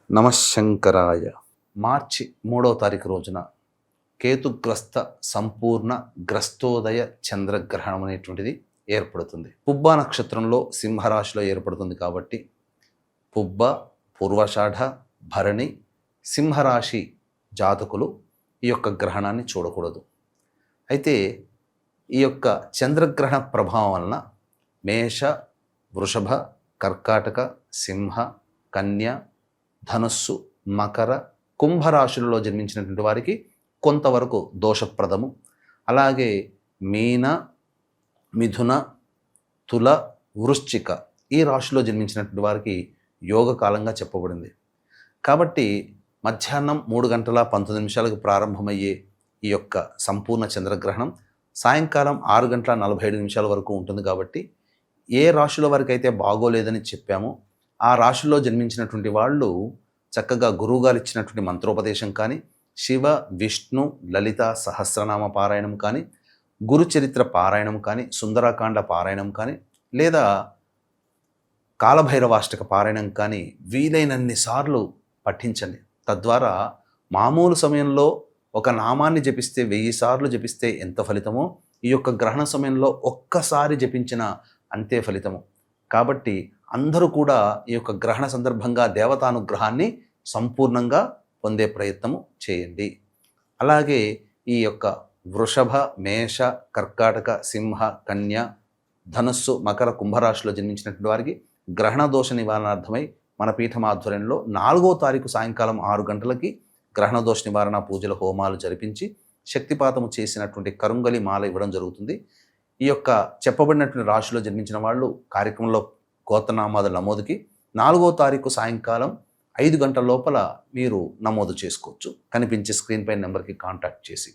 నమశంకరాయ. మార్చి 3వ తారీఖు రోజున కేతుగ్రస్త సంపూర్ణ గ్రస్తోదయ చంద్రగ్రహణం అనేటువంటిది ఏర్పడుతుంది. పుబ్బ నక్షత్రంలో సింహరాశిలో ఏర్పడుతుంది కాబట్టి పుబ్బ, పూర్వషాఢ, భరణి, సింహరాశి జాతకులు ఈ యొక్క గ్రహణాన్ని చూడకూడదు. అయితే ఈ యొక్క చంద్రగ్రహణ ప్రభావం వలన మేష, వృషభ, కర్కాటక, సింహ, కన్య, ధనుస్సు, మకర, కుంభరాశులలో జన్మించినటువంటి వారికి కొంతవరకు దోషప్రదము. అలాగే మీన, మిథున, తుల, వృశ్చిక ఈ రాశిలో జన్మించినటువంటి వారికి యోగకాలంగా చెప్పబడింది. కాబట్టి మధ్యాహ్నం 3:19 ప్రారంభమయ్యే ఈ యొక్క సంపూర్ణ చంద్రగ్రహణం సాయంకాలం 6:47 వరకు ఉంటుంది. కాబట్టి ఏ రాశుల వరకు అయితే బాగోలేదని చెప్పామో ఆ రాశుల్లో జన్మించినటువంటి వాళ్ళు చక్కగా గురువుగారు ఇచ్చినటువంటి మంత్రోపదేశం కానీ, శివ, విష్ణు, లలిత సహస్రనామ పారాయణం కానీ, గురుచరిత్ర పారాయణం కానీ, సుందరకాండ పారాయణం కానీ, లేదా కాలభైరవాష్టక పారాయణం కానీ వీలైనన్ని సార్లు పఠించండి. తద్వారా మామూలు సమయంలో ఒక నామాన్ని జపిస్తే 1000 సార్లు జపిస్తే ఎంత ఫలితమో ఈ యొక్క గ్రహణ సమయంలో ఒక్కసారి జపించిన అంతే ఫలితము. కాబట్టి అందరూ కూడా ఈ యొక్క గ్రహణ సందర్భంగా దేవతానుగ్రహాన్ని సంపూర్ణంగా పొందే ప్రయత్నము చేయండి. అలాగే ఈ యొక్క వృషభ, మేష, కర్కాటక, సింహ, కన్య, ధనుస్సు, మకర, కుంభరాశిలో జన్మించినటువంటి వారికి గ్రహణ దోష నివారణార్థమై మన పీఠం ఆధ్వర్యంలో 4వ తారీఖు సాయంకాలం 6 గంటలకి గ్రహణ దోష నివారణ పూజల హోమాలు జరిపించి శక్తిపాతము చేసినటువంటి కరుంగలి మాల ఇవ్వడం జరుగుతుంది. ఈ యొక్క చెప్పబడినటువంటి రాశిలో జన్మించిన వాళ్ళు కార్యక్రమంలో గోత్రనామాల నమోదుకి 4వ తారీఖు సాయంకాలం 5 గంటల లోపల మీరు నమోదు చేసుకోవచ్చు. కనిపించే స్క్రీన్ పైన నెంబర్కి కాంటాక్ట్ చేసి.